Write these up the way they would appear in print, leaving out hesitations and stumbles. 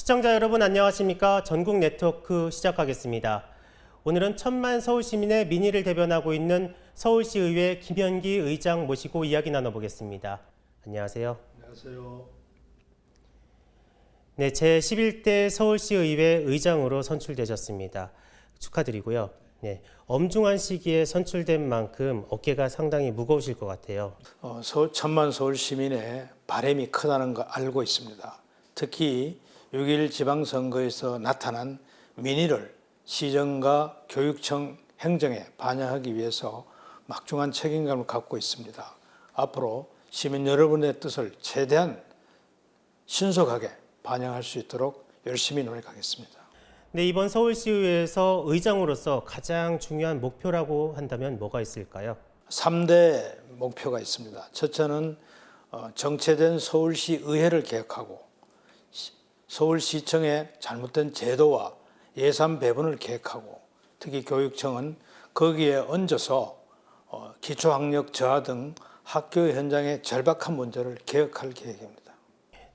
시청자 여러분 안녕하십니까? 전국 네트워크 시작하겠습니다. 오늘은 1000만 서울시민의 민의를 대변하고 있는 서울시의회 김현기 의장 모시고 이야기 나눠보겠습니다. 안녕하세요. 안녕하세요. 네, 제11대 서울시의회 의장으로 선출되셨습니다. 축하드리고요. 네, 엄중한 시기에 선출된 만큼 어깨가 상당히 무거우실 것 같아요. 천만 서울 시민의 바람이 크다는 거 알고 있습니다. 특히 6.1 지방선거에서 나타난 민의를 시정과 교육청 행정에 반영하기 위해서 막중한 책임감을 갖고 있습니다. 앞으로 시민 여러분의 뜻을 최대한 신속하게 반영할 수 있도록 열심히 노력하겠습니다. 네, 이번 서울시의회에서 의장으로서 가장 중요한 목표라고 한다면 뭐가 있을까요? 3대 목표가 있습니다. 첫째는 정체된 서울시 의회를 개혁하고 서울시청의 잘못된 제도와 예산 배분을 개혁하고 특히 교육청은 거기에 얹어서 기초학력 저하 등 학교 현장의 절박한 문제를 개혁할 계획입니다.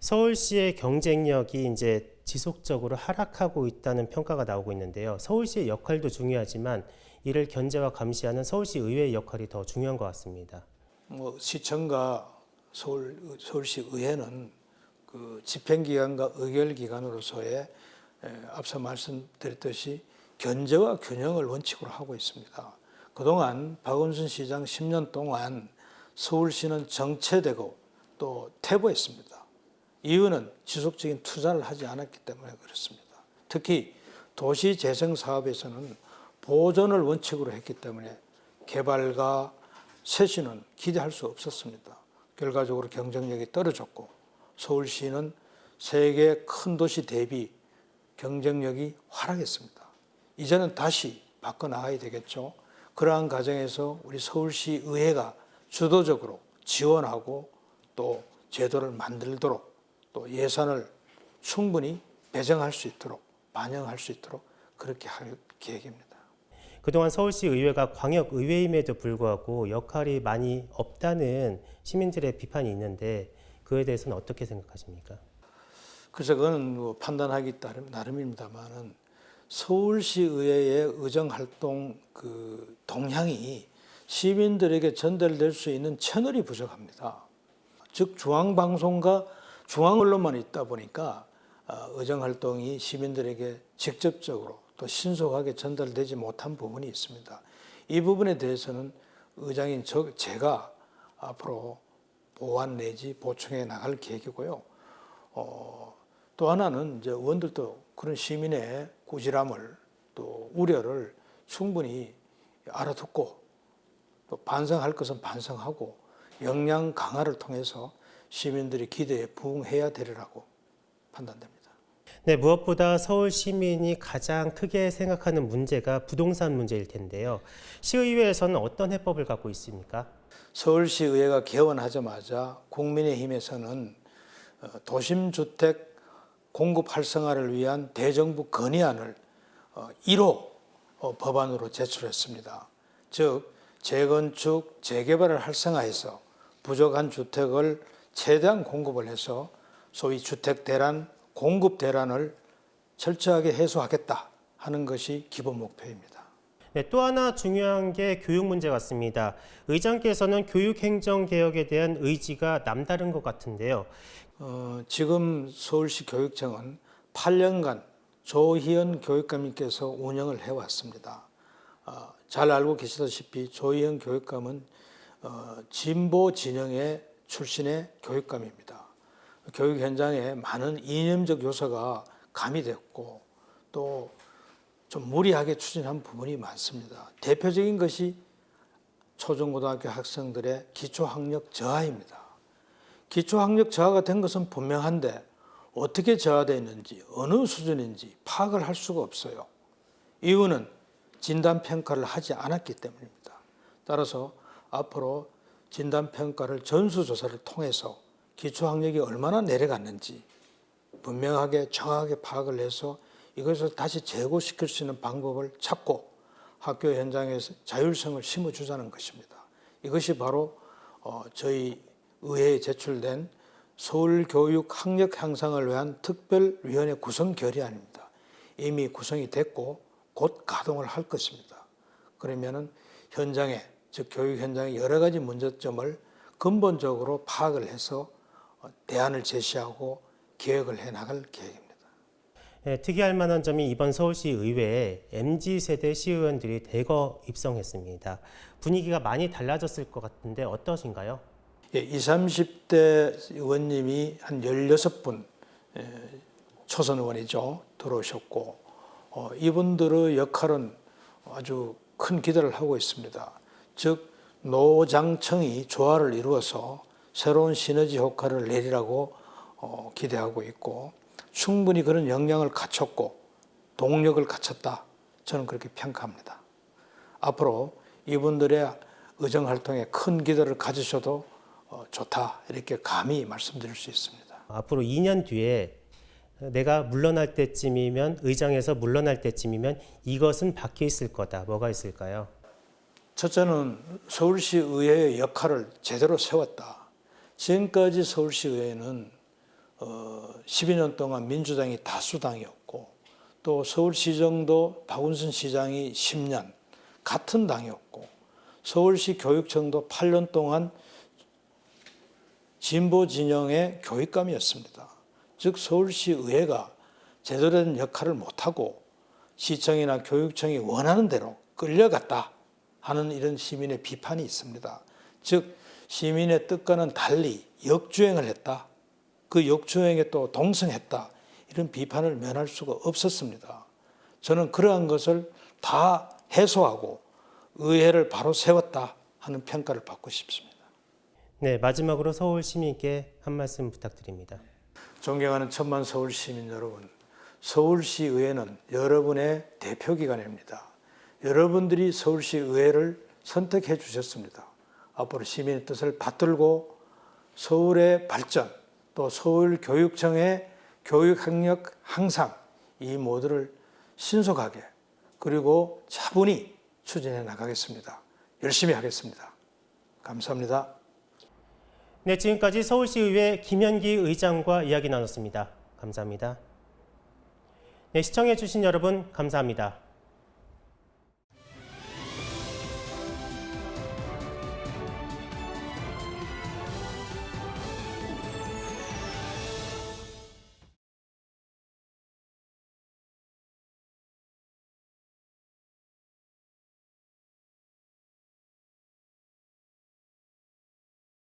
서울시의 경쟁력이 이제 지속적으로 하락하고 있다는 평가가 나오고 있는데요. 서울시의 역할도 중요하지만 이를 견제와 감시하는 서울시 의회의 역할이 더 중요한 것 같습니다. 시청과 서울시 의회는 그 집행기관과 의결기관으로서의 앞서 말씀드렸듯이 견제와 균형을 원칙으로 하고 있습니다. 그동안 박원순 시장 10년 동안 서울시는 정체되고 또 퇴보했습니다. 이유는 지속적인 투자를 하지 않았기 때문에 그렇습니다. 특히 도시재생 사업에서는 보존을 원칙으로 했기 때문에 개발과 쇄신은 기대할 수 없었습니다. 결과적으로 경쟁력이 떨어졌고 서울시는 세계 큰 도시 대비 경쟁력이 하락했습니다. 이제는 다시 바꿔나가야 되겠죠. 그러한 과정에서 우리 서울시 의회가 주도적으로 지원하고 또 제도를 만들도록 또 예산을 충분히 배정할 수 있도록 반영할 수 있도록 그렇게 할 계획입니다. 그동안 서울시 의회가 광역의회임에도 불구하고 역할이 많이 없다는 시민들의 비판이 있는데 그에 대해서는 어떻게 생각하십니까? 그래서 그건 판단하기 나름입니다만은 서울시 의회의 의정활동 그 동향이 시민들에게 전달될 수 있는 채널이 부족합니다. 즉 중앙방송과 중앙언론만 있다 보니까 의정활동이 시민들에게 직접적으로 또 신속하게 전달되지 못한 부분이 있습니다. 이 부분에 대해서는 의장인 제가 앞으로 보완 내지 보충해 나갈 계획이고요. 또 하나는 이제 의원들도 그런 시민의 꾸지람을 또 우려를 충분히 알아듣고 또 반성할 것은 반성하고 역량 강화를 통해서 시민들의 기대에 부응해야 되리라고 판단됩니다. 네, 무엇보다 서울 시민이 가장 크게 생각하는 문제가 부동산 문제일 텐데요. 시의회에서는 어떤 해법을 갖고 있습니까? 서울시 의회가 개원하자마자 국민의힘에서는 도심주택 공급 활성화를 위한 대정부 건의안을 1호 법안으로 제출했습니다. 즉 재건축, 재개발을 활성화해서 부족한 주택을 최대한 공급을 해서 소위 주택 대란, 공급 대란을 철저하게 해소하겠다 하는 것이 기본 목표입니다. 네, 또 하나 중요한 게 교육 문제 같습니다. 의장께서는 교육행정개혁에 대한 의지가 남다른 것 같은데요. 지금 서울시 교육청은 8년간 조희연 교육감님께서 운영을 해왔습니다. 잘 알고 계시다시피 조희연 교육감은 진보 진영의 출신의 교육감입니다. 교육 현장에 많은 이념적 요소가 가미됐고 또 좀 무리하게 추진한 부분이 많습니다. 대표적인 것이 초중고등학교 학생들의 기초학력 저하입니다. 기초학력 저하가 된 것은 분명한데 어떻게 저하되어 있는지 어느 수준인지 파악을 할 수가 없어요. 이유는 진단평가를 하지 않았기 때문입니다. 따라서 앞으로 진단평가를 전수조사를 통해서 기초학력이 얼마나 내려갔는지 분명하게 정확하게 파악을 해서 이것을 다시 재고시킬 수 있는 방법을 찾고 학교 현장에서 자율성을 심어주자는 것입니다. 이것이 바로 저희 의회에 제출된 서울교육 학력 향상을 위한 특별위원회 구성 결의안입니다. 이미 구성이 됐고 곧 가동을 할 것입니다. 그러면은 현장에, 즉 교육 현장의 여러 가지 문제점을 근본적으로 파악을 해서 대안을 제시하고 개혁을 해나갈 계획입니다. 네, 특이할 만한 점이 이번 서울시 의회에 MZ세대 시의원들이 대거 입성했습니다. 분위기가 많이 달라졌을 것 같은데 어떠신가요? 예, 20, 30대 의원님이 한 16분 초선 의원이죠. 들어오셨고 이분들의 역할은 아주 큰 기대를 하고 있습니다. 즉 노장청이 조화를 이루어서 새로운 시너지 효과를 내리라고 기대하고 있고 충분히 그런 역량을 갖췄고 동력을 갖췄다. 저는 그렇게 평가합니다. 앞으로 이분들의 의정활동에 큰 기대를 가지셔도 좋다. 이렇게 감히 말씀드릴 수 있습니다. 앞으로 2년 뒤에 내가 물러날 때쯤이면 의장에서 물러날 때쯤이면 이것은 바뀌어 있을 거다. 뭐가 있을까요? 첫째는 서울시 의회의 역할을 제대로 세웠다. 지금까지 서울시 의회는 12년 동안 민주당이 다수당이었고 또 서울시정도 박운순 시장이 10년 같은 당이었고 서울시 교육청도 8년 동안 진보 진영의 교육감이었습니다. 즉 서울시 의회가 제대로 된 역할을 못하고 시청이나 교육청이 원하는 대로 끌려갔다 하는 이런 시민의 비판이 있습니다. 즉 시민의 뜻과는 달리 역주행을 했다. 그 역주행에 또 동승했다. 이런 비판을 면할 수가 없었습니다. 저는 그러한 것을 다 해소하고 의회를 바로 세웠다 하는 평가를 받고 싶습니다. 네, 마지막으로 서울 시민께 한 말씀 부탁드립니다. 존경하는 천만 서울 시민 여러분, 서울시 의회는 여러분의 대표기관입니다. 여러분들이 서울시 의회를 선택해 주셨습니다. 앞으로 시민의 뜻을 받들고 서울의 발전, 또 서울교육청의 교육학력 향상 이 모두를 신속하게 그리고 차분히 추진해 나가겠습니다. 열심히 하겠습니다. 감사합니다. 네, 지금까지 서울시의회 김현기 의장과 이야기 나눴습니다. 감사합니다. 네, 시청해 주신 여러분 감사합니다.